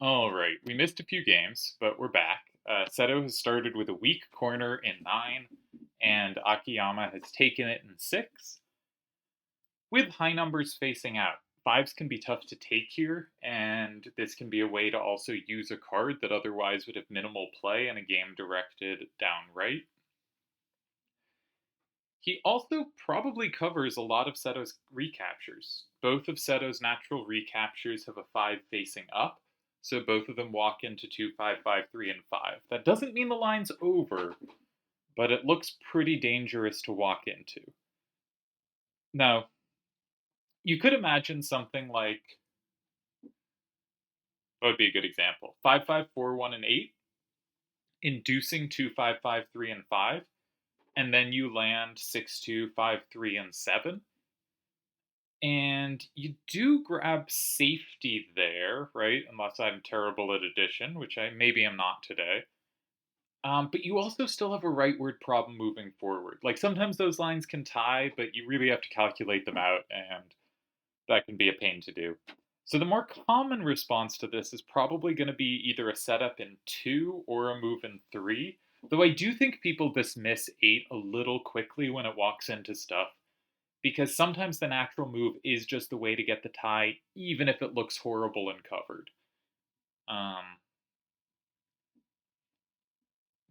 All right, we missed a few games, but we're back. Seto has started with a weak corner in 9, and Akiyama has taken it in 6. With high numbers facing out, 5s can be tough to take here, and this can be a way to also use a card that otherwise would have minimal play in a game directed down right. He also probably covers a lot of Seto's recaptures. Both of Seto's natural recaptures have a 5 facing up, so both of them walk into 2, 5, 5, 3, and 5. That doesn't mean the line's over, but it looks pretty dangerous to walk into. Now, you could imagine something like, that would be a good example, 5, 5, 4, 1, and 8, inducing 2, 5, 5, 3, and 5, and then you land 6, 2, 5, 3, and 7. And you do grab safety there, right? Unless I'm terrible at addition, which I maybe am not today. But you also still have a rightward problem moving forward. Like sometimes those lines can tie, but you really have to calculate them out, and that can be a pain to do. So the more common response to this is probably going to be either a setup in 2 or a move in 3. Though I do think people dismiss 8 a little quickly when it walks into stuff, because sometimes the natural move is just the way to get the tie, even if it looks horrible and covered. Um,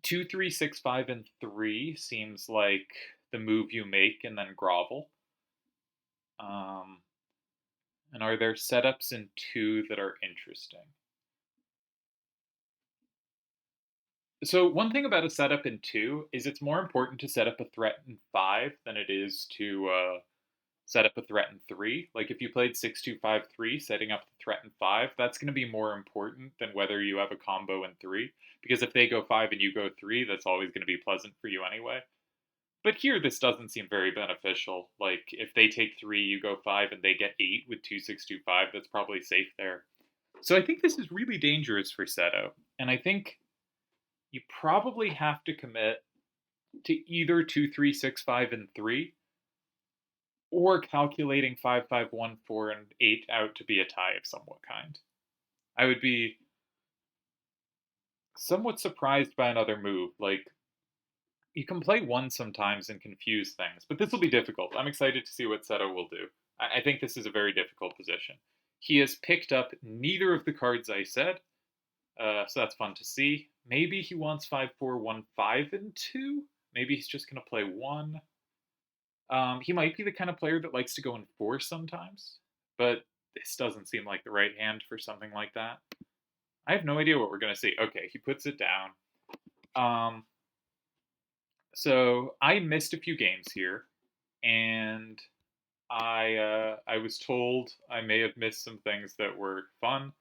2, 3, 6, 5, and 3 seems like the move you make and then grovel. Um, and are there setups in 2 that are interesting? So, one thing about a setup in 2 is it's more important to set up a threat in 5 than it is to set up a threat in 3. Like if you played 6-2-5-3, setting up the threat in 5, that's going to be more important than whether you have a combo in 3. Because if they go 5 and you go 3, that's always going to be pleasant for you anyway. But here, this doesn't seem very beneficial. Like if they take 3, you go 5, and they get 8 with 2-6-2-5, that's probably safe there. So I think this is really dangerous for Seto. And I think you probably have to commit to either 2-3-6-5 and 3, or calculating 5-5-1-4 and 8 out to be a tie of somewhat kind. I would be somewhat surprised by another move. Like, you can play 1 sometimes and confuse things, but this will be difficult. I'm excited to see what Seto will do. I think this is a very difficult position. He has picked up neither of the cards I said, so that's fun to see. Maybe he wants 5-4-1-5 and 2. Maybe he's just going to play 1. He might be the kind of player that likes to go in 4 sometimes, but this doesn't seem like the right hand for something like that. I have no idea what we're going to see. Okay, he puts it down. Um, so I missed a few games here, and I was told I may have missed some things that were fun.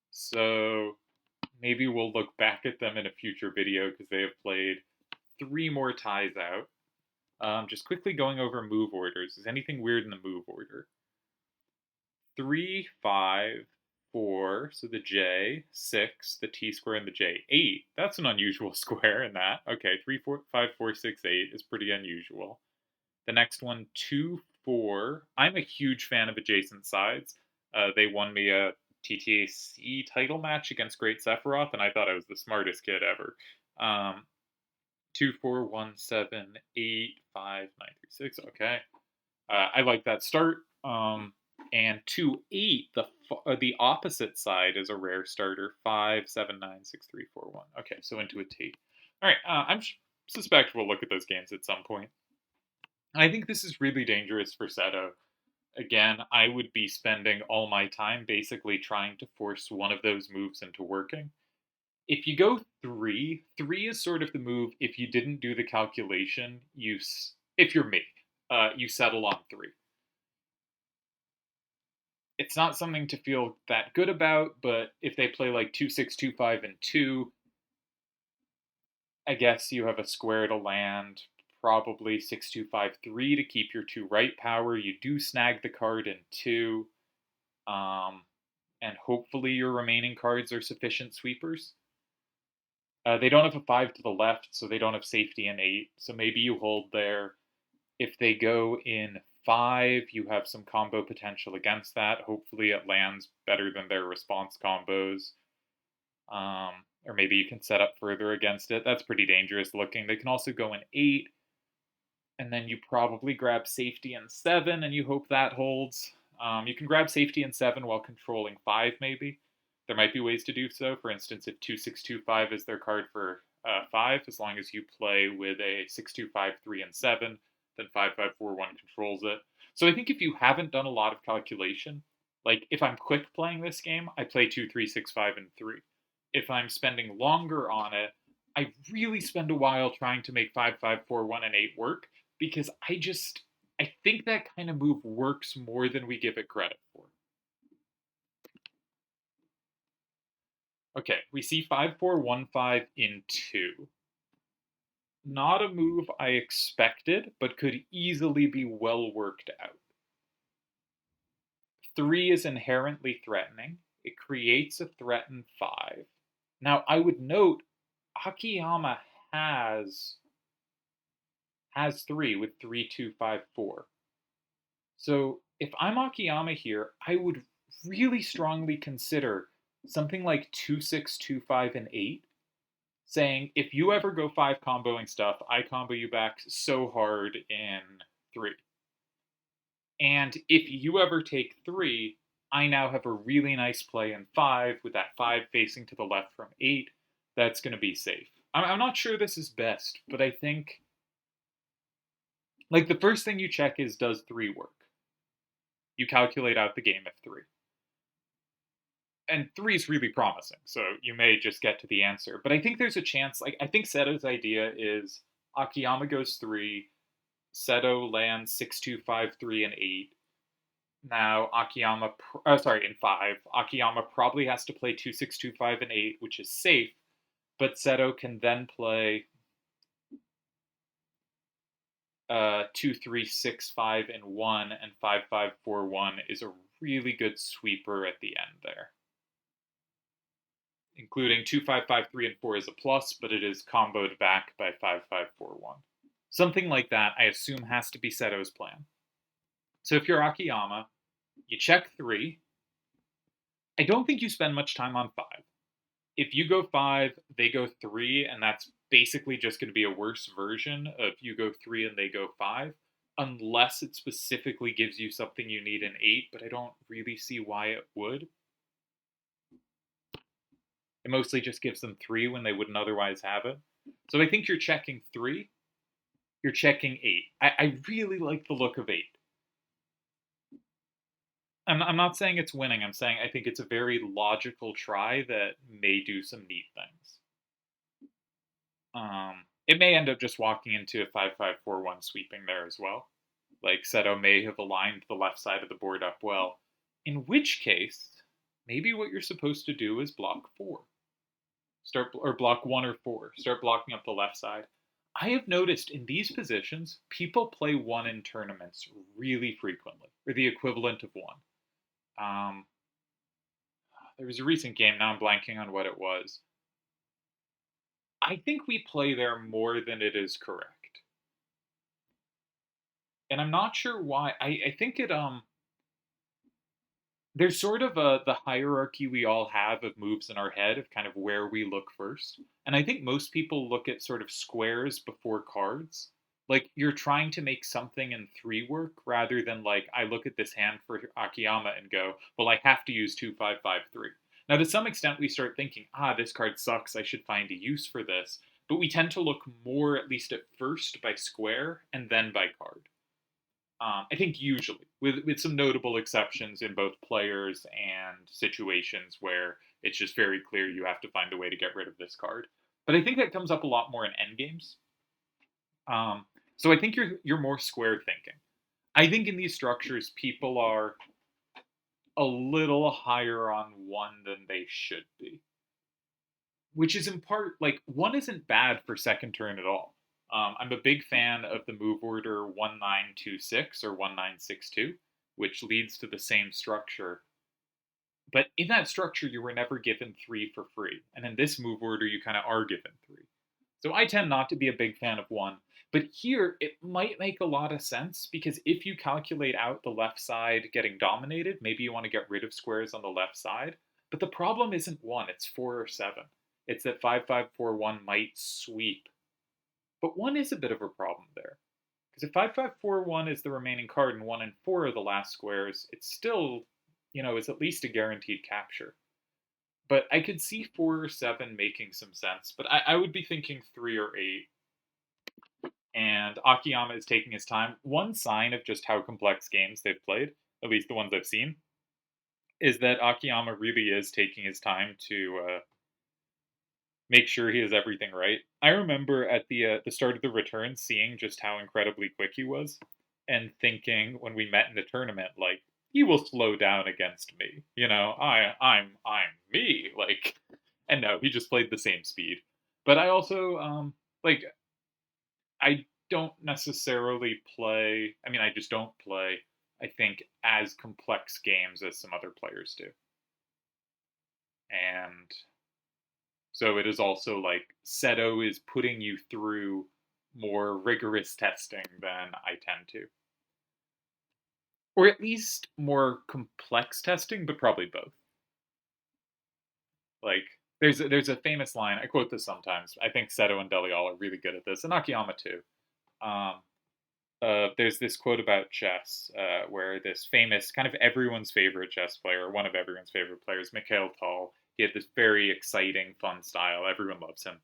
So maybe we'll look back at them in a future video because they have played 3 more ties out. Just quickly going over move orders. Is anything weird in the move order? 3, 5, 4, so the J, 6, the T square, and the J. 8. That's an unusual square in that. Okay, 3, 4, 5, 4, 6, 8 is pretty unusual. The next one, 2, 4. I'm a huge fan of adjacent sides. They won me a TTAC title match against Great Sephiroth, and I thought I was the smartest kid ever. 2, 4, 1, 7, 8, 5, 9, 3, 6. Okay. I like that start. And 2, 8, the opposite side is a rare starter. 5, 7, 9, 6, 3, 4, 1. Okay, so into a T. All right, I'm suspect we'll look at those games at some point. I think this is really dangerous for Seto. Again, I would be spending all my time basically trying to force one of those moves into working. If you go 3, 3 is sort of the move. If you didn't do the calculation, if you're me, you settle on 3. It's not something to feel that good about, but if they play like 2-6-2-5 and 2, I guess you have a square to land, probably 6-2-5-3 to keep your 2 right power. You do snag the card in 2, and hopefully your remaining cards are sufficient sweepers. They don't have a 5 to the left, so they don't have safety in 8, so maybe you hold there. If they go in 5, you have some combo potential against that. Hopefully it lands better than their response combos. Or maybe you can set up further against it. That's pretty dangerous looking. They can also go in 8, and then you probably grab safety in 7, and you hope that holds. You can grab safety in 7 while controlling 5, maybe. There might be ways to do so. For instance, if 2625 is their card for 5, as long as you play with a 6253 3 and 7, then 5541 controls it. So I think if you haven't done a lot of calculation, like if I'm quick playing this game, I play 2 3 6 5 and 3. If I'm spending longer on it, I really spend a while trying to make 5541 and 8 work, because I think that kind of move works more than we give it credit for. Okay, we see 5415 in 2. Not a move I expected, but could easily be well worked out. 3 is inherently threatening. It creates a threat in 5. Now, I would note Akiyama has 3 with 3254. So if I'm Akiyama here, I would really strongly consider something like 2625 and 8, saying if you ever go 5 comboing stuff, I combo you back so hard in 3. And if you ever take 3, I now have a really nice play in 5 with that 5 facing to the left from 8. That's going to be safe. I'm not sure this is best, but I think like the first thing you check is, does 3 work? You calculate out the game at 3. And 3 is really promising, so you may just get to the answer. But I think there's a chance, like, I think Seto's idea is Akiyama goes 3, Seto lands 6253 and 8. Now Akiyama, in 5, Akiyama probably has to play 2625 and 8, which is safe, but Seto can then play 2365 and 1, and 5541 is a really good sweeper at the end there. Including 2553 and 4 is a plus, but it is comboed back by 5541. Something like that, I assume, has to be Seto's plan. So if you're Akiyama, you check 3. I don't think you spend much time on 5. If you go 5, they go 3, and that's basically just going to be a worse version of you go 3 and they go 5, unless it specifically gives you something you need in 8, but I don't really see why it would. It mostly just gives them 3 when they wouldn't otherwise have it. So I think you're checking 3. You're checking 8. I really like the look of 8. I'm not saying it's winning. I'm saying I think it's a very logical try that may do some neat things. It may end up just walking into a 5541 sweeping there as well. Like Seto may have aligned the left side of the board up well. In which case, maybe what you're supposed to do is block 4. Block 1 or 4. Start blocking up the left side. I have noticed in these positions, people play 1 in tournaments really frequently, or the equivalent of 1. There was a recent game, now I'm blanking on what it was. I think we play there more than it is correct. And I'm not sure why. I think it there's sort of the hierarchy we all have of moves in our head of kind of where we look first. And I think most people look at sort of squares before cards. Like you're trying to make something in 3 work rather than like I look at this hand for Akiyama and go, well, I have to use 2553. Now, to some extent, we start thinking, this card sucks. I should find a use for this. But we tend to look more, at least at first, by square and then by card. I think usually, with some notable exceptions in both players and situations where it's just very clear you have to find a way to get rid of this card. But I think that comes up a lot more in endgames. So I think you're more square thinking. I think in these structures, people are a little higher on 1 than they should be. Which is in part, like, 1 isn't bad for second turn at all. I'm a big fan of the move order 1926 or 1962, which leads to the same structure. But in that structure, you were never given 3 for free. And in this move order, you kind of are given 3. So I tend not to be a big fan of 1. But here, it might make a lot of sense, because if you calculate out the left side getting dominated, maybe you want to get rid of squares on the left side. But the problem isn't 1, it's 4 or 7. It's that 5541 might sweep. But 1 is a bit of a problem there. Because if 5541 is the remaining card and 1 and 4 are the last squares, it's still, is at least a guaranteed capture. But I could see 4 or 7 making some sense, but I would be thinking 3 or 8. And Akiyama is taking his time. One sign of just how complex games they've played, at least the ones I've seen, is that Akiyama really is taking his time to make sure he has everything right. I remember at the start of the return seeing just how incredibly quick he was, and thinking when we met in the tournament, like, he will slow down against me. I'm me. Like, and no, he just played the same speed. But I also like I don't necessarily play. I mean, I just don't play, I think, as complex games as some other players do. And so it is also like Seto is putting you through more rigorous testing than I tend to. Or at least more complex testing, but probably both. Like, there's a famous line, I quote this sometimes. I think Seto and Delial are really good at this, and Akiyama too. Um, there's this quote about chess where this famous, kind of everyone's favorite chess player, one of everyone's favorite players, Mikhail Tal, he had this very exciting, fun style. Everyone loves him.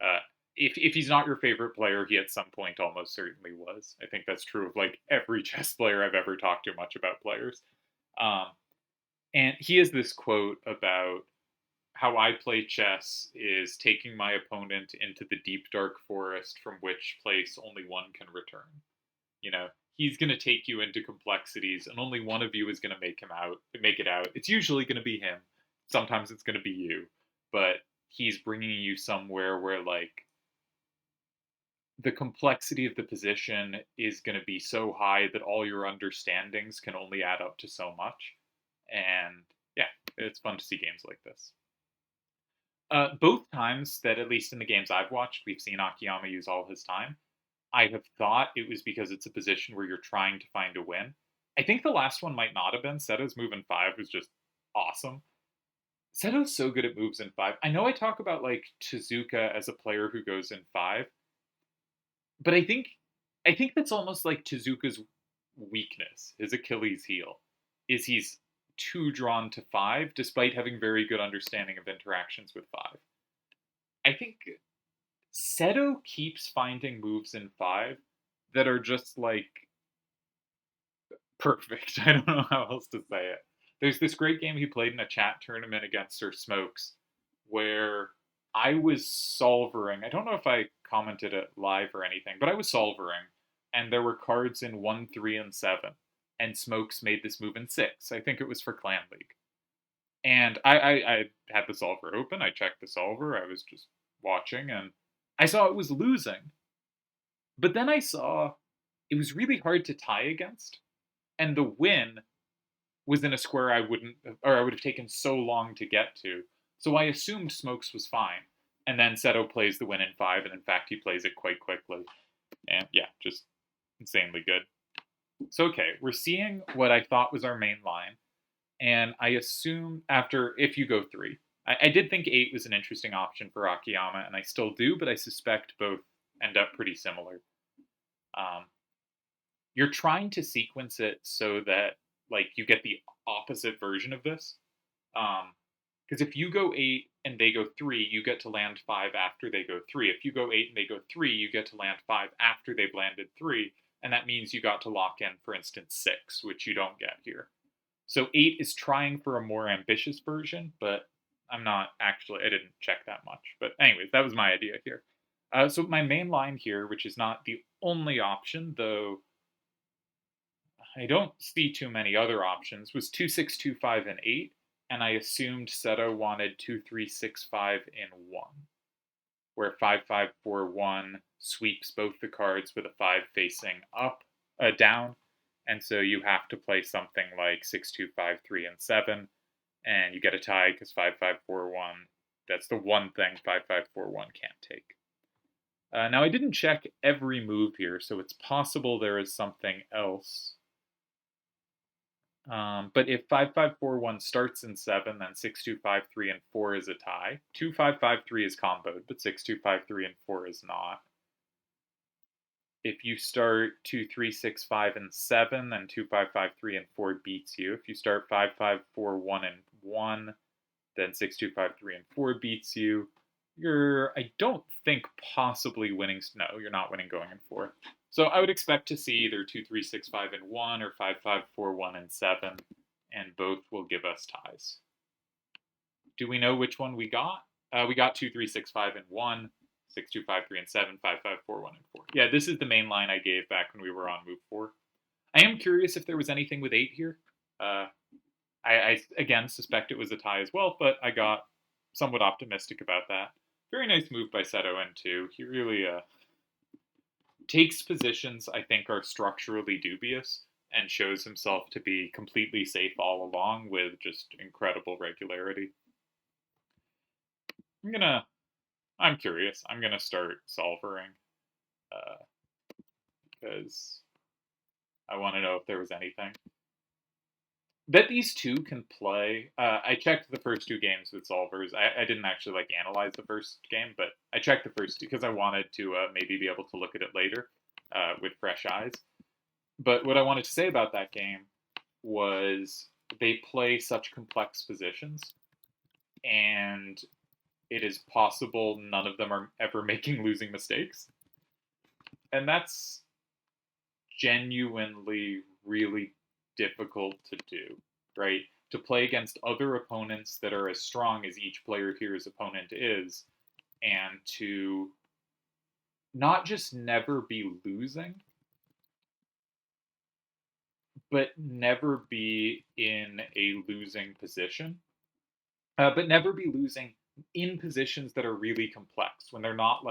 Uh, if he's not your favorite player, he at some point almost certainly was. I think that's true of like every chess player I've ever talked to much about players. Um, and he has this quote about how I play chess is taking my opponent into the deep dark forest from which place only one can return. You know, he's going to take you into complexities, and only one of you is going to make it out. It's usually going to be him. Sometimes it's going to be you, but he's bringing you somewhere where like the complexity of the position is going to be so high that all your understandings can only add up to so much. And yeah, it's fun to see games like this. Both times that, at least in the games I've watched, we've seen Akiyama use all his time, I have thought it was because it's a position where you're trying to find a win. I think the last one might not have been. Seto's move in 5 was just awesome. Seto's so good at moves in 5. I know I talk about like Tezuka as a player who goes in 5, but I think that's almost like Tezuka's weakness, his Achilles heel, is he's too drawn to 5 despite having very good understanding of interactions with 5. I think Seto keeps finding moves in 5 that are just like perfect. I don't know how else to say it. There's this great game he played in a chat tournament against Sir Smokes where I was solvering. I don't know if I commented it live or anything, but I was solvering, and there were cards in 1, 3, and 7. And Smokes made this move in 6. I think it was for Clan League. And I had the solver open. I checked the solver. I was just watching, and I saw it was losing. But then I saw it was really hard to tie against, and the win was in a square I would have taken so long to get to. So I assumed Smokes was fine. And then Seto plays the win in 5, and in fact, he plays it quite quickly. And yeah, just insanely good. So, okay, we're seeing what I thought was our main line. And I assume if you go 3, I did think 8 was an interesting option for Akiyama, and I still do, but I suspect both end up pretty similar. Um, you're trying to sequence it so that like you get the opposite version of this. Because if you go 8 and they go 3, you get to land 5 after they go 3. If you go 8 and they go 3, you get to land 5 after they've landed 3, and that means you got to lock in, for instance, 6, which you don't get here. So 8 is trying for a more ambitious version, but I didn't check that much. But anyways, that was my idea here. So my main line here, which is not the only option, though I don't see too many other options, was 2, 6, 2, 5, and 8, and I assumed Seto wanted 2, 3, 6, 5 in 1, where 5, 5, 4, 1 sweeps both the cards with a 5 facing down, and so you have to play something like 6, 2, 5, 3, and 7, and you get a tie because 5, 5, 4, 1, that's the one thing 5, 5, 4, 1 can't take. Now, I didn't check every move here, so it's possible there is something else. But if 5541 starts in 7, then 6253 and 4 is a tie. 2553 is comboed, but 6253 and 4 is not. If you start 2365 and 7, then 2553 and 4 beats you. If you start 5541 and 1, then 6253 and 4 beats you. You're, I don't think, possibly winning. No, you're not winning going in 4. So I would expect to see either 2365 and 1 or 5541 and 7, and both will give us ties. Do we know which one we got? We got 2365 and 1, 6253 and 7, 5541 and 4. Yeah, this is the main line I gave back when we were on move 4. I am curious if there was anything with 8 here. I again suspect it was a tie as well, but I got somewhat optimistic about that. Very nice move by Seto N2. He really takes positions I think are structurally dubious and shows himself to be completely safe all along with just incredible regularity. I'm curious. I'm gonna start solvering because I want to know if there was anything. That these two can play. I checked the first 2 games with solvers. I didn't actually analyze the first game, but I checked the first 2 because I wanted to maybe be able to look at it later with fresh eyes. But what I wanted to say about that game was they play such complex positions, and it is possible none of them are ever making losing mistakes. And that's genuinely really difficult to do, right? To play against other opponents that are as strong as each player here's opponent is, and to not just never be losing, but never be in a losing position, but never be losing in positions that are really complex, when they're not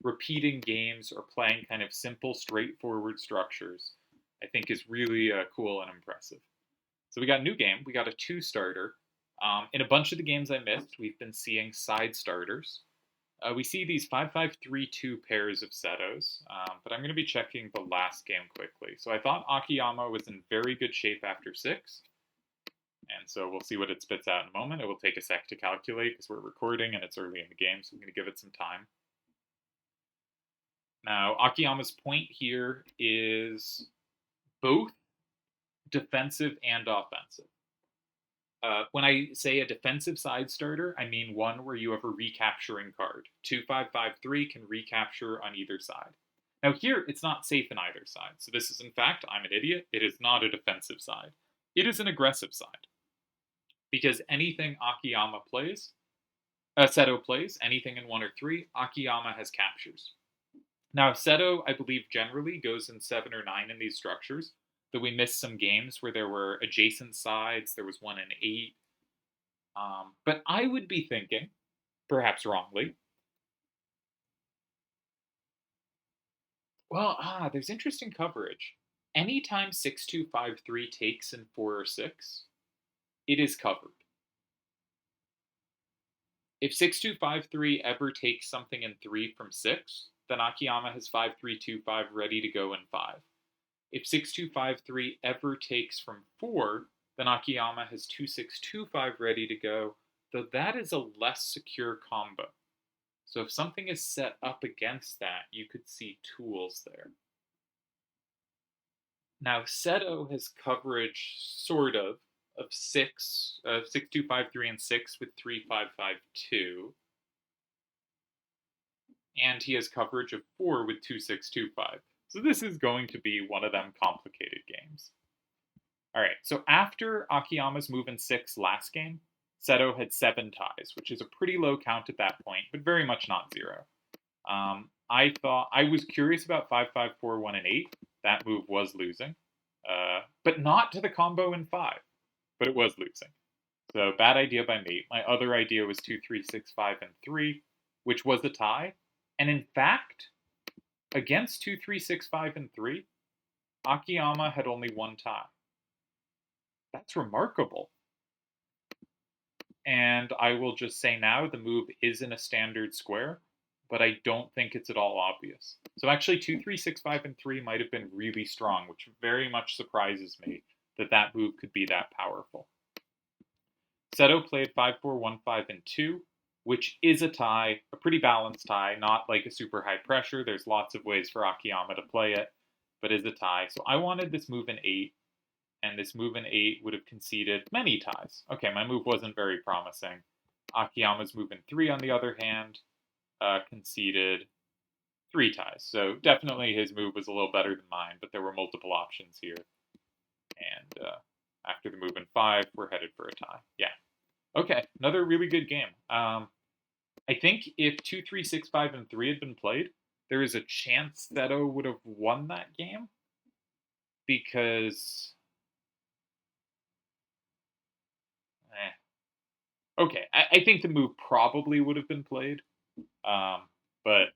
repeating games or playing kind of simple, straightforward structures, I think is really cool and impressive. So we got a new game. We got a 2-starter. In a bunch of the games I missed, we've been seeing side starters. We see these 5-5-3-2 pairs of Setos, but I'm going to be checking the last game quickly. So I thought Akiyama was in very good shape after 6. And so we'll see what it spits out in a moment. It will take a sec to calculate because we're recording and it's early in the game, so I'm going to give it some time. Now, Akiyama's point here is both defensive and offensive. When I say a defensive side starter, I mean one where you have a recapturing card. 2-5-5-3 can recapture on either side. Now here, it's not safe in either side. So this is, in fact, I'm an idiot. It is not a defensive side. It is an aggressive side. Because anything Akiyama plays, Seto plays, anything in 1 or 3, Akiyama has captures. Now, Seto, I believe, generally goes in 7 or 9 in these structures, though we missed some games where there were adjacent sides. There was one in 8. But I would be thinking, perhaps wrongly, well, there's interesting coverage. Anytime 6253 takes in 4 or 6, it is covered. If 6253 ever takes something in 3 from 6, then Akiyama has 5325 ready to go in 5. If 6253 ever takes from 4, then Akiyama has 2625 ready to go, though that is a less secure combo. So if something is set up against that, you could see tools there. Now, Seto has coverage, sort of 6, 6253 and 6 with 3552. And he has coverage of 4 with 2625. So this is going to be one of them complicated games. All right, so after Akiyama's move in 6 last game, Seto had 7 ties, which is a pretty low count at that point, but very much not 0. I was curious about 5-5-4-1 and 8. That move was losing, but not to the combo in 5, but it was losing. So bad idea by me. My other idea was 2-3-6-5 and 3, which was a tie. And in fact, against 2-3-6-5 and 3, Akiyama had only 1 tie. That's remarkable. And I will just say now, the move is in a standard square, but I don't think it's at all obvious. So actually 2-3-6-5 and 3 might have been really strong, which very much surprises me that that move could be that powerful. Seto played 5-4, 1-5, and 2, which is a tie, a pretty balanced tie, not like a super high pressure. There's lots of ways for Akiyama to play it, but is a tie. So I wanted this move in 8, and this move in 8 would have conceded many ties. Okay, my move wasn't very promising. Akiyama's move in 3, on the other hand, conceded 3 ties. So definitely his move was a little better than mine, but there were multiple options here. And after the move in 5, we're headed for a tie. Yeah. Okay, another really good game. I think if 2, 3, 6, 5, and 3 had been played, there is a chance Seto would have won that game because. Okay, I think the move probably would have been played, but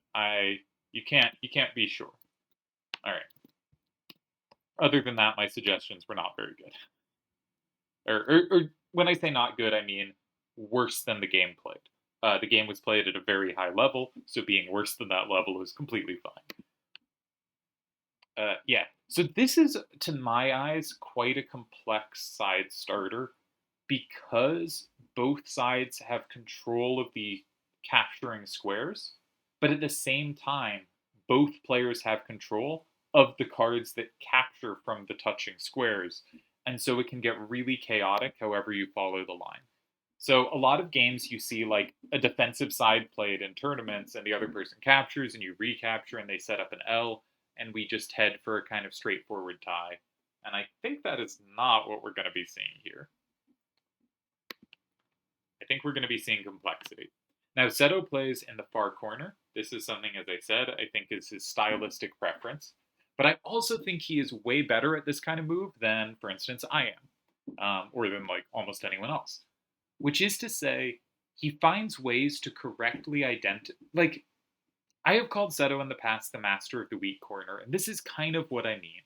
you can't be sure. All right. Other than that, my suggestions were not very good. Or when I say not good, I mean worse than the game played. The game was played at a very high level, so being worse than that level is completely fine. Yeah, so this is, to my eyes, quite a complex side starter because both sides have control of the capturing squares, but at the same time, both players have control of the cards that capture from the touching squares, and so it can get really chaotic however you follow the line. So a lot of games you see like a defensive side played in tournaments and the other person captures and you recapture and they set up an L and we just head for a kind of straightforward tie. And I think that is not what we're going to be seeing here. I think we're going to be seeing complexity. Now, Seto plays in the far corner. This is something, as I said, I think is his stylistic preference. But I also think he is way better at this kind of move than, for instance, I am, or than like almost anyone else. Which is to say, he finds ways to correctly identify. Like, I have called Seto in the past the master of the weak corner, and this is kind of what I mean.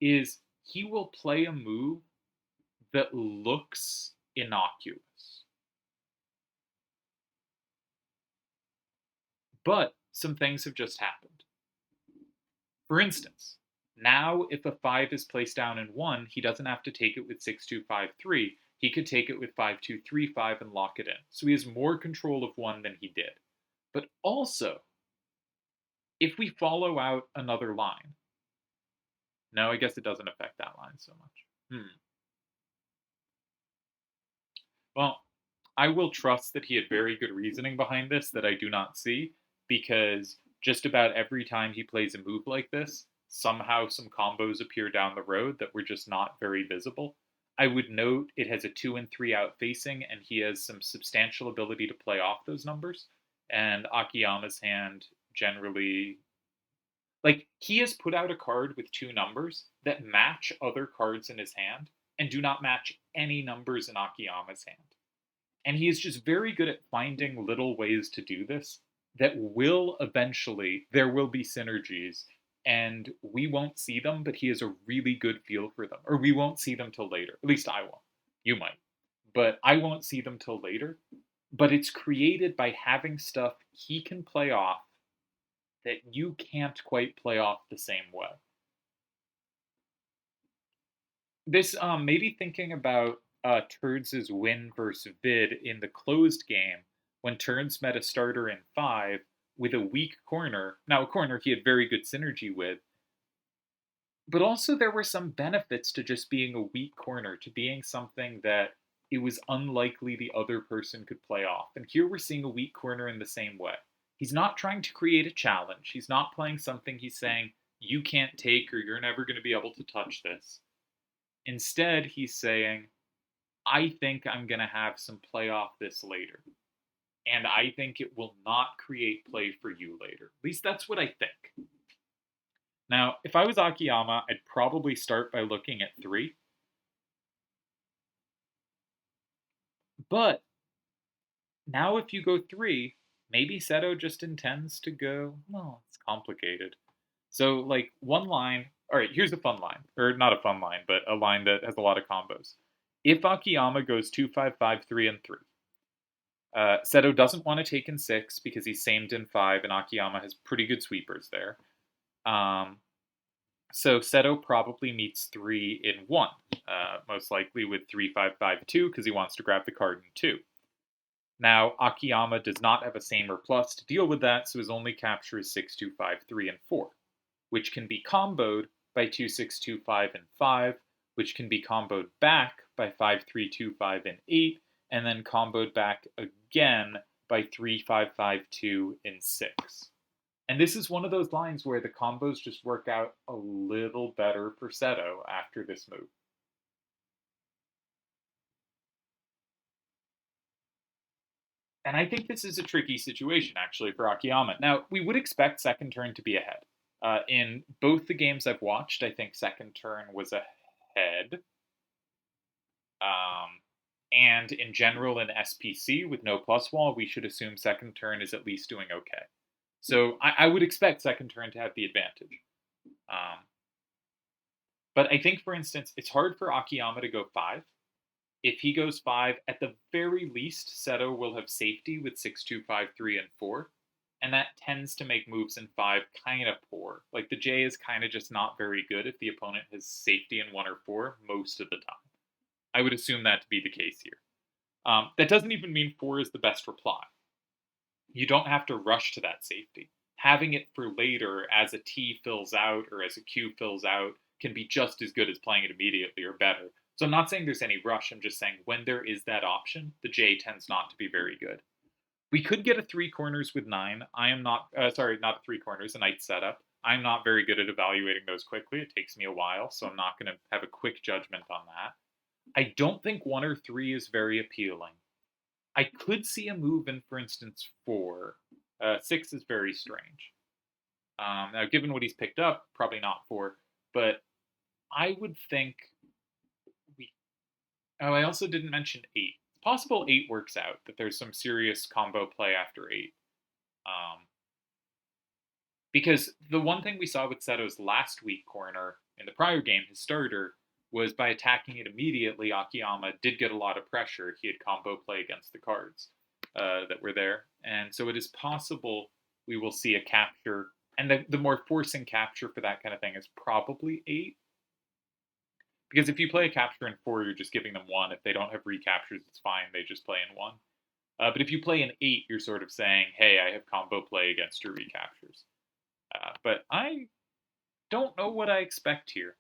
Is he will play a move that looks innocuous. But some things have just happened. For instance, now if a 5 is placed down in 1, he doesn't have to take it with 6-2-5-3. He could take it with 5-2-3-5 and lock it in. So he has more control of 1 than he did. But also, if we follow out another line, no, I guess it doesn't affect that line so much. Well, I will trust that he had very good reasoning behind this that I do not see, because just about every time he plays a move like this, somehow some combos appear down the road that were just not very visible. I would note it has a 2 and 3 out facing, and he has some substantial ability to play off those numbers. And Akiyama's hand generally. Like, he has put out a card with 2 numbers that match other cards in his hand and do not match any numbers in Akiyama's hand. And he is just very good at finding little ways to do this that will eventually, there will be synergies, and we won't see them, but he has a really good feel for them. Or we won't see them till later. At least I won't. You might. But I won't see them till later. But it's created by having stuff he can play off that you can't quite play off the same way. This maybe thinking about Turds' win versus Vid in the closed game when Turds met a starter in 5 with a weak corner. Now, a corner he had very good synergy with, but also there were some benefits to just being a weak corner, to being something that it was unlikely the other person could play off. And here we're seeing a weak corner in the same way. He's not trying to create a challenge. He's not playing something he's saying, you can't take or you're never going to be able to touch this. Instead, he's saying, I think I'm going to have some play off this later. And I think it will not create play for you later. At least that's what I think. Now, if I was Akiyama, I'd probably start by looking at 3. But now if you go 3, maybe Seto just intends to go, well, it's complicated. So, like, one line, all right, here's a fun line. Or not a fun line, but a line that has a lot of combos. If Akiyama goes 2-5, 5-3, and 3, Seto doesn't want to take in 6 because he's samed in 5, and Akiyama has pretty good sweepers there. So Seto probably meets 3 in 1, most likely with 3-5-5-2 because he wants to grab the card in 2. Now, Akiyama does not have a same or plus to deal with that, so his only capture is 6-2-5-3 and 4, which can be comboed by 2-6-2-5 and 5, which can be comboed back by 5-3-2-5 and 8, and then comboed back again by 3-5-5-2 and 6. And this is one of those lines where the combos just work out a little better for Seto after this move. And I think this is a tricky situation, actually, for Akiyama. Now, we would expect second turn to be ahead. In both the games I've watched, I think second turn was ahead. And in general, in SPC, with no plus wall, we should assume second turn is at least doing okay. So I would expect second turn to have the advantage. But I think, for instance, it's hard for Akiyama to go 5. If he goes 5, at the very least, Seto will have safety with 6-2-5-3 and 4. And that tends to make moves in 5 kind of poor. Like, the J is kind of just not very good if the opponent has safety in 1 or 4 most of the time. I would assume that to be the case here. That doesn't even mean 4 is the best reply. You don't have to rush to that safety. Having it for later as a T fills out or as a Q fills out can be just as good as playing it immediately or better. So I'm not saying there's any rush. I'm just saying when there is that option, the J tends not to be very good. We could get a 3 corners with 9. I am not, not 3 corners, a knight setup. I'm not very good at evaluating those quickly. It takes me a while, so I'm not going to have a quick judgment on that. I don't think 1 or 3 is very appealing. I could see a move in, for instance, 4. 6 is very strange. Now, given what he's picked up, probably not 4, but I would think we. Oh, I also didn't mention 8. It's possible 8 works out, that there's some serious combo play after 8. Because the one thing we saw with Seto's last weak corner in the prior game, his starter, was by attacking it immediately, Akiyama did get a lot of pressure. He had combo play against the cards that were there. And so it is possible we will see a capture. And the more forcing capture for that kind of thing is probably 8. Because if you play a capture in 4, you're just giving them 1. If they don't have recaptures, it's fine. They just play in 1. But if you play in 8, you're sort of saying, hey, I have combo play against your recaptures. But I don't know what I expect here.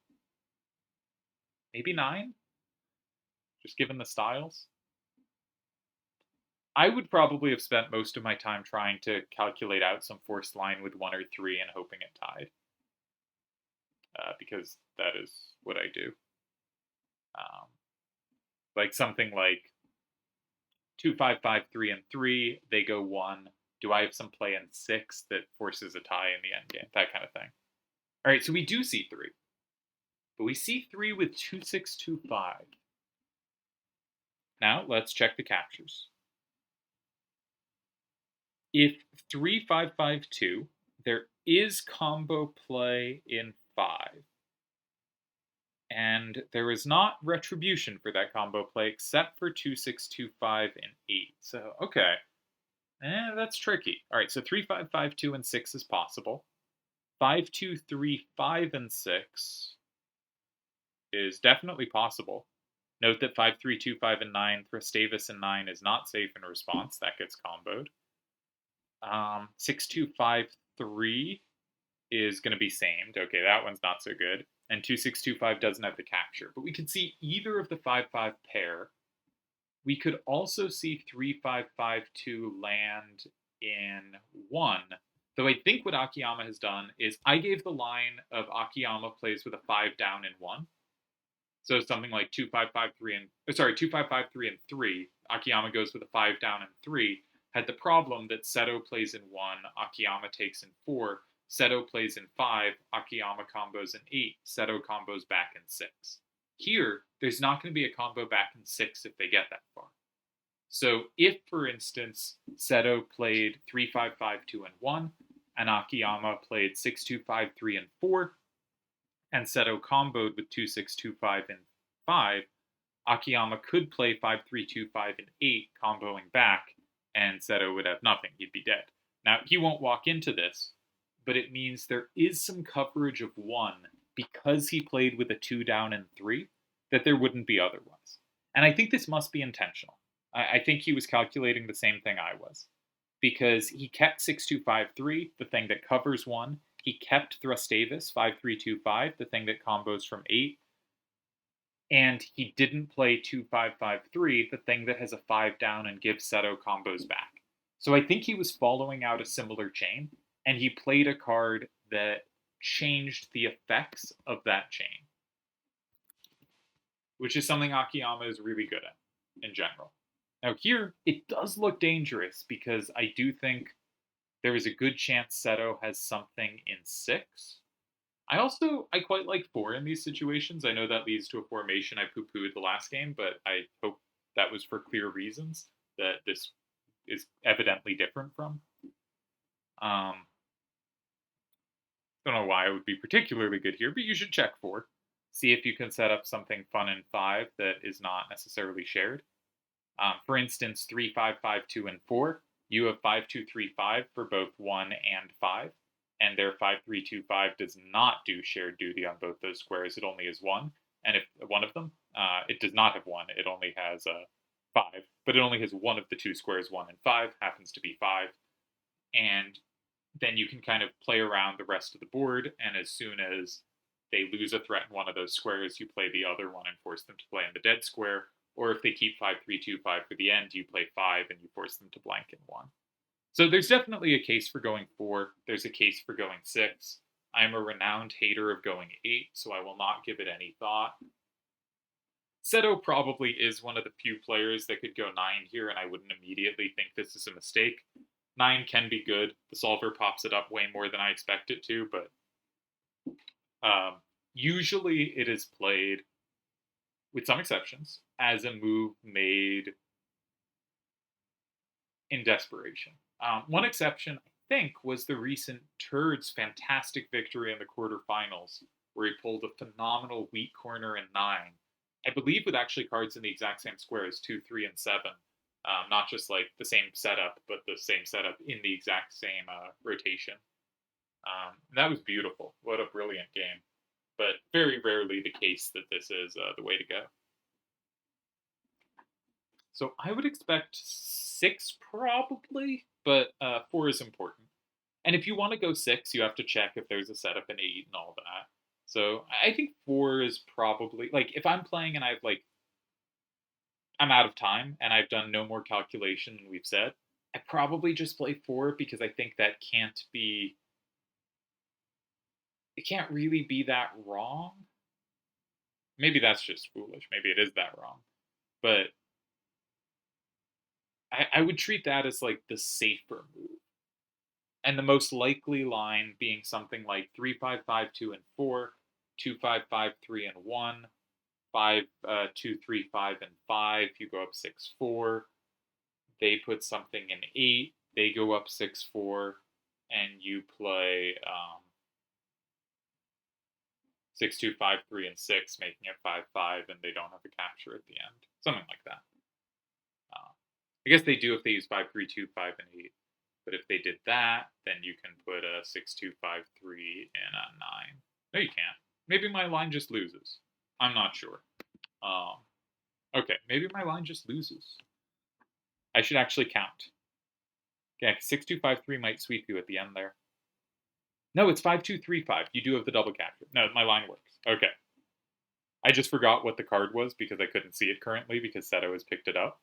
Maybe 9? Just given the styles? I would probably have spent most of my time trying to calculate out some forced line with 1 or 3 and hoping it tied. Because that is what I do. Like something like 2-5-5-3 and 3, they go 1. Do I have some play in 6 that forces a tie in the endgame? That kind of thing. All right, so we do see 3. But we see 3 with 2-6-2-5. Now, let's check the captures. If 3-5-5-2, there is combo play in 5. And there is not retribution for that combo play except for 2-6-2-5 and 8. So, okay. That's tricky. All right, so 3-5-5-2 and 6 is possible. 5-2-3-5 and 6 is definitely possible. Note that 5-3-2-5 and 9, Thrastavis and 9 is not safe in response. That gets comboed. 6-2-5-3 is going to be samed. Okay, that one's not so good. And 2-6-2-5 doesn't have the capture. But we could see either of the 5-5 pair. We could also see 3-5-5-2 land in 1. Though I think what Akiyama has done is I gave the line of Akiyama plays with a 5 down in 1. So something like 2-5-5-3 2-5-5-3 and 3. Akiyama goes with a 5 down and 3. Had the problem that Seto plays in 1, Akiyama takes in 4. Seto plays in 5, Akiyama combos in 8, Seto combos back in 6. Here, there's not going to be a combo back in 6 if they get that far. So if, for instance, Seto played 3-5-5-2 and 1, and Akiyama played 6-2-5-3 and 4, and Seto comboed with 2-6-2-5 and 5, Akiyama could play 5-3-2-5 and 8, comboing back, and Seto would have nothing. He'd be dead. Now, he won't walk into this, but it means there is some coverage of 1 because he played with a 2 down and 3 that there wouldn't be otherwise. And I think this must be intentional. I think he was calculating the same thing I was. Because he kept 6253, the thing that covers 1. He kept Thrustavis 5325, the thing that combos from 8. And he didn't play 2553, the thing that has a 5 down and gives Seto combos back. So I think he was following out a similar chain, and he played a card that changed the effects of that chain, which is something Akiyama is really good at in general. Now here, it does look dangerous because I do think there is a good chance Seto has something in 6. I quite like 4 in these situations. I know that leads to a formation I poo-pooed the last game, but I hope that was for clear reasons that this is evidently different from. Don't know why it would be particularly good here, but you should check 4. See if you can set up something fun in 5 that is not necessarily shared. For instance, 3, 5, 5, 2, and 4. You have 5, 2, 3, 5 for both 1 and 5. And their 5, 3, 2, 5 does not do shared duty on both those squares. It only has 1. And if one of them, it does not have 1. It only has 5. But it only has one of the 2 squares, 1 and 5, happens to be 5. And then you can kind of play around the rest of the board. And as soon as they lose a threat in one of those squares, you play the other one and force them to play in the dead square. Or if they keep 5, 3, 2, 5 for the end, you play 5 and you force them to blank in 1. So there's definitely a case for going 4. There's a case for going 6. I'm a renowned hater of going 8, so I will not give it any thought. Seto probably is one of the few players that could go 9 here, and I wouldn't immediately think this is a mistake. 9 can be good. The solver pops it up way more than I expect it to, but usually it is played, with some exceptions, as a move made in desperation. One exception, I think, was the recent Turd's fantastic victory in the quarterfinals, where he pulled a phenomenal weak corner in 9. I believe with actually cards in the exact same squares, 2, 3, and 7. Not just like the same setup, but the same setup in the exact same rotation. That was beautiful. What a brilliant game. But very rarely the case that this is the way to go. So I would expect 6 probably, but 4 is important. And if you want to go 6, you have to check if there's a setup in 8 and all that. So I think 4 is probably, like, if I'm playing and I'm out of time and I've done no more calculation than we've said, I probably just play 4 because I think that it can't really be that wrong. Maybe that's just foolish. Maybe it is that wrong. But I would treat that as like the safer move. And the most likely line being something like 3, 5, 5, 2, and 4, 2, 5, 5, 3, and 1, 5, 2, 3, 5, and 5. You go up 6, 4. They put something in 8. They go up 6, 4. And you play 6, 2, 5, 3, and 6, making it 5, 5, and they don't have a capture at the end. Something like that. I guess they do if they use 5, 3, 2, 5, and 8. But if they did that, then you can put a 6, 2, 5, 3, and a 9. No, you can't. Maybe my line just loses. I'm not sure. Okay, maybe my line just loses. I should actually count. Yeah, 6, 2, 5, 3 might sweep you at the end there. No, it's 5, 2, 3, 5. You do have the double capture. No, my line works. Okay. I just forgot what the card was because I couldn't see it currently because Seto has picked it up.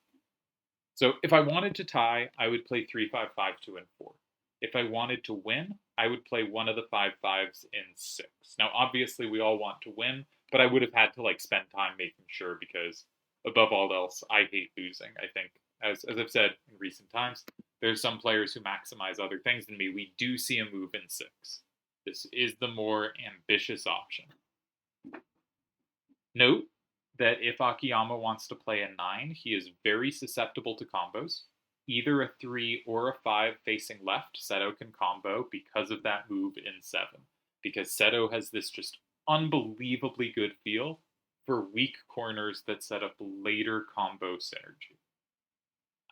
So if I wanted to tie, I would play 3, 5, 5, 2, and 4. If I wanted to win, I would play one of the 5 5s in 6. Now, obviously, we all want to win, but I would have had to spend time making sure because, above all else, I hate losing. I think, as I've said in recent times, there's some players who maximize other things than me. We do see a move in 6. This is the more ambitious option. Note that if Akiyama wants to play a 9, he is very susceptible to combos. Either a 3 or a 5 facing left, Seto can combo because of that move in 7. Because Seto has this just unbelievably good feel for weak corners that set up later combo synergy.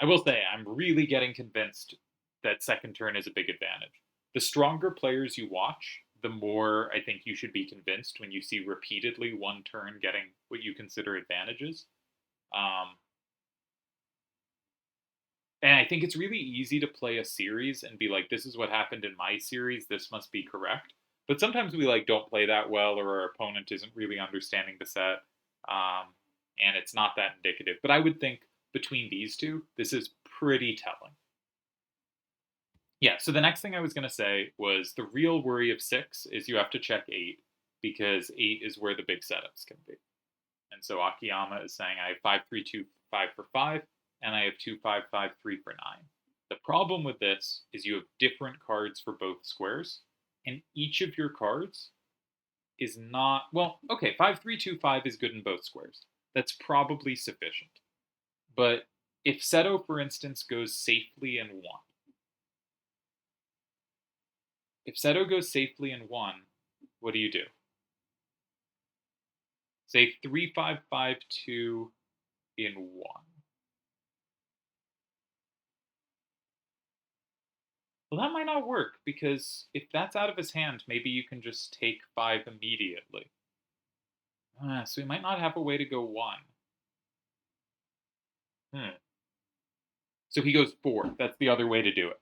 I will say, I'm really getting convinced that second turn is a big advantage. The stronger players you watch, the more I think you should be convinced when you see repeatedly one turn getting what you consider advantages. Um, and I think it's really easy to play a series and be like, this is what happened in my series, this must be correct. But sometimes we like don't play that well, or our opponent isn't really understanding the set, and it's not that indicative. But I would think between these two, this is pretty telling. Yeah, so the next thing I was going to say was the real worry of 6 is you have to check 8, because 8 is where the big setups can be. And so Akiyama is saying I have 5-3-2-5 for 5, and I have 2-5-5-3 for 9. The problem with this is you have different cards for both squares, and each of your cards is not, well, okay, 5-3-2-5 is good in both squares. That's probably sufficient. But if Seto, for instance, goes safely in 1, if Seto goes safely in 1, what do you do? Say 3-5-5-2 in 1. Well, that might not work, because if that's out of his hand, maybe you can just take 5 immediately. So he might not have a way to go 1. So he goes 4. That's the other way to do it.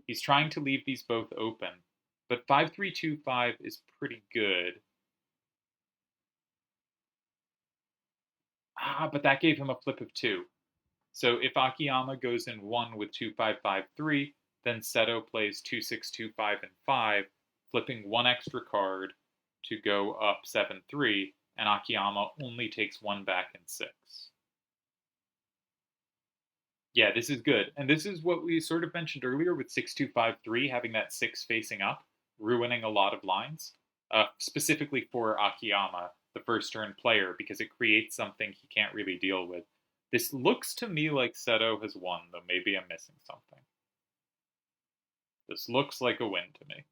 He's trying to leave these both open, but 5-3-2-5 is pretty good. But that gave him a flip of 2. So if Akiyama goes in 1 with 2-5-5-3, then Seto plays 2-6-2-5 and 5, flipping 1 extra card to go up 7-3, and Akiyama only takes 1 back in 6. Yeah, this is good. And this is what we sort of mentioned earlier with 6-2-5-3, having that 6 facing up, ruining a lot of lines, specifically for Akiyama, the first turn player, because it creates something he can't really deal with. This looks to me like Seto has won, though maybe I'm missing something. This looks like a win to me.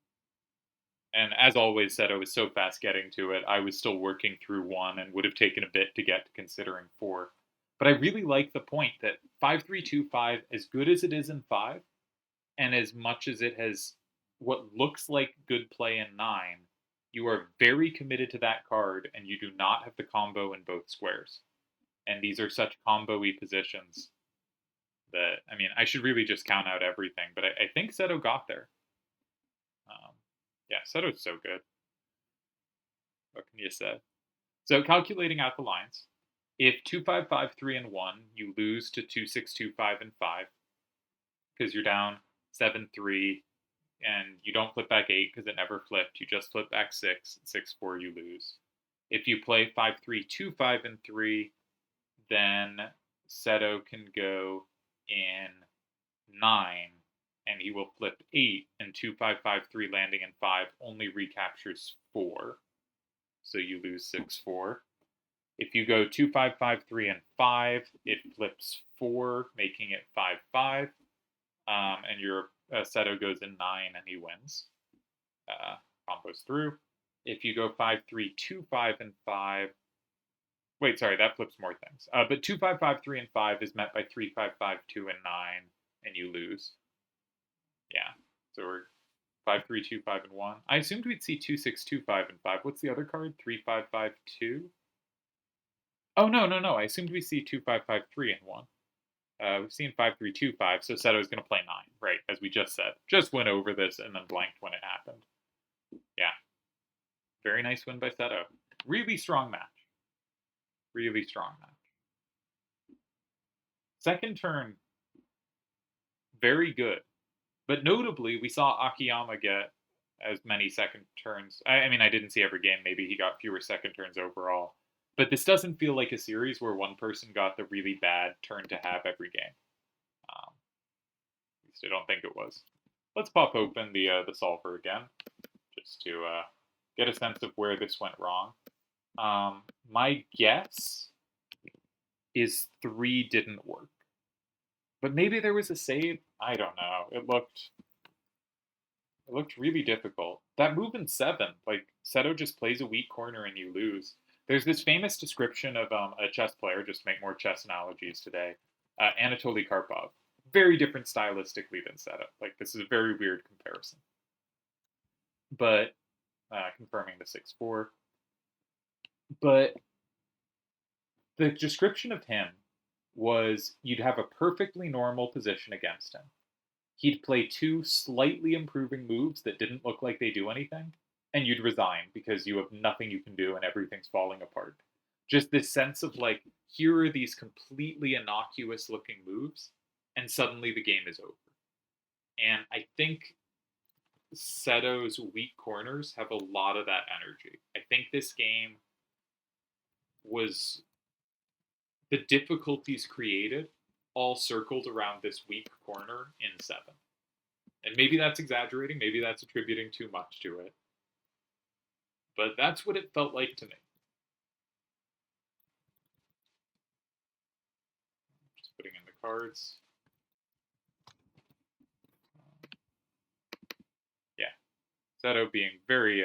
And as always, Seto is so fast getting to it, I was still working through 1 and would have taken a bit to get to considering 4. But I really like the point that 5-3-2-5, as good as it is in 5, and as much as it has what looks like good play in 9, you are very committed to that card, and you do not have the combo in both squares. And these are such combo-y positions that, I mean, I should really just count out everything, but I think Seto got there. Yeah, Seto's so good. What can you say? So calculating out the lines, if 2-5-5-3 and 1, you lose to 2-6-2-5 and 5, because you're down 7-3, and you don't flip back 8 because it never flipped. You just flip back 6, 6-4, you lose. If you play 5-3-2-5 and 3, then Seto can go in 9, and he will flip 8, and 2-5-5-3 landing in 5 only recaptures 4. So you lose 6-4. If you go 2-5-5-3 and 5, it flips 4, making it 5-5. And your Seto goes in 9 and he wins. Combos through. If you go 5-3-2-5 and 5, wait, sorry, that flips more things. But 2-5-5-3 and 5 is met by 3-5-5-2 and 9, and you lose. Yeah, so we're 5-3-2-5 and 1. I assumed we'd see 2-6-2-5 and 5. What's the other card? 3-5-5-2? Oh, no. I assumed we'd see 2-5-5-3 and 1. We've seen 5-3-2-5, so Seto's going to play 9, right, as we just said. Just went over this and then blanked when it happened. Yeah. Very nice win by Seto. Really strong match. Really strong match. Second turn, very good. But notably, we saw Akiyama get as many second turns. I mean, I didn't see every game. Maybe he got fewer second turns overall. But this doesn't feel like a series where one person got the really bad turn to have every game. At least I don't think it was. Let's pop open the solver again, just to get a sense of where this went wrong. My guess is 3 didn't work. But maybe there was a save. I don't know. It looked really difficult. That move in 7, like, Seto just plays a weak corner and you lose. There's this famous description of a chess player, just to make more chess analogies today, Anatoly Karpov. Very different stylistically than Seto. Like, this is a very weird comparison. But confirming the 6-4. But the description of him was you'd have a perfectly normal position against him. He'd play two slightly improving moves that didn't look like they do anything, and you'd resign because you have nothing you can do and everything's falling apart. Just this sense of like, here are these completely innocuous looking moves, and suddenly the game is over. And I think Seto's weak corners have a lot of that energy. I think this game was the difficulties created all circled around this weak corner in 7. And maybe that's exaggerating, maybe that's attributing too much to it. But that's what it felt like to me. Just putting in the cards. Yeah. Seto being very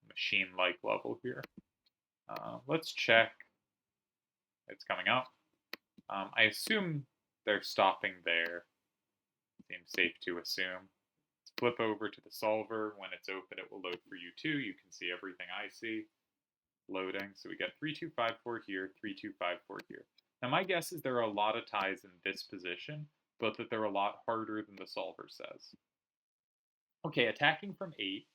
machine-like level here. Let's check. It's coming out. I assume they're stopping there. Seems safe to assume. Let's flip over to the solver. When it's open, it will load for you too. You can see everything I see. Loading. So we get 3254 here, 3254 here. Now my guess is there are a lot of ties in this position, but that they're a lot harder than the solver says. Okay, attacking from 8,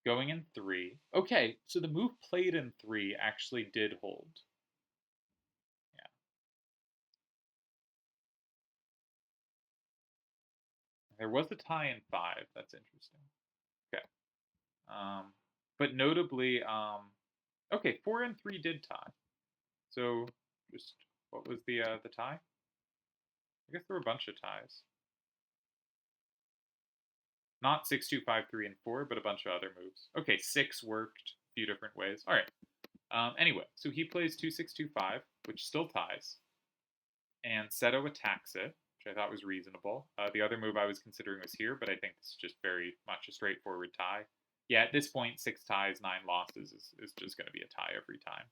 going in 3. Okay, so the move played in 3 actually did hold. Yeah. There was a tie in 5. That's interesting. Okay. But notably, okay, 4 and 3 did tie. So just what was the tie? I guess there were a bunch of ties. Not 6, 2, 5, 3, and 4, but a bunch of other moves. Okay, 6 worked a few different ways. All right. Anyway, so he plays 2, 6, 2, 5, which still ties. And Seto attacks it, which I thought was reasonable. The other move I was considering was here, but I think this is just very much a straightforward tie. Yeah, at this point, 6 ties, 9 losses is just going to be a tie every time.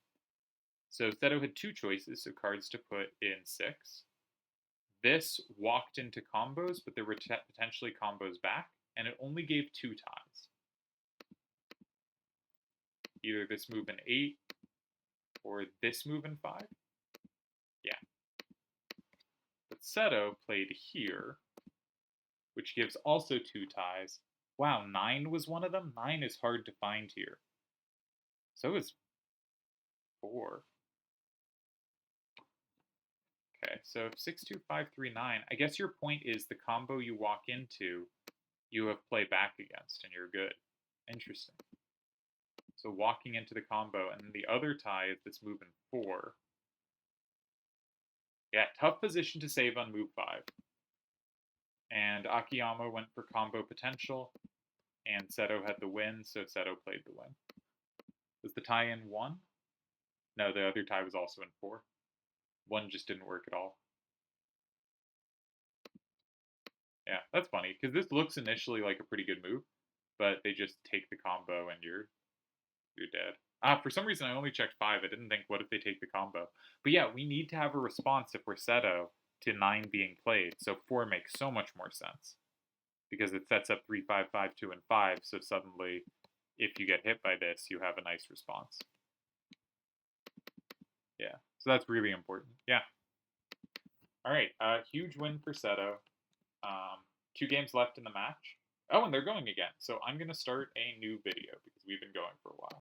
So Seto had 2 choices, so cards to put in 6. This walked into combos, but there were potentially combos back, and it only gave 2 ties. Either this move in 8 or this move in 5. Yeah. But Seto played here, which gives also 2 ties. Wow, 9 was one of them? 9 is hard to find here. So is 4. Okay, so 6, 2, 5, 3, 9. I guess your point is the combo you walk into, you have play back against, and you're good. Interesting. So walking into the combo, and then the other tie is this move in 4. Yeah, tough position to save on move 5. And Akiyama went for combo potential, and Seto had the win, so Seto played the win. Was the tie in 1? No, the other tie was also in 4. 1 just didn't work at all. Yeah, that's funny, because this looks initially like a pretty good move, but they just take the combo and you're dead. For some reason I only checked 5. I didn't think, what if they take the combo? But yeah, we need to have a response if we're Seto to 9 being played, so 4 makes so much more sense. Because it sets up 3, 5, 5, 2, and 5, so suddenly, if you get hit by this, you have a nice response. Yeah, so that's really important. Yeah. All right, huge win for Seto. 2 games left in the match. Oh, and they're going again. So I'm going to start a new video because we've been going for a while.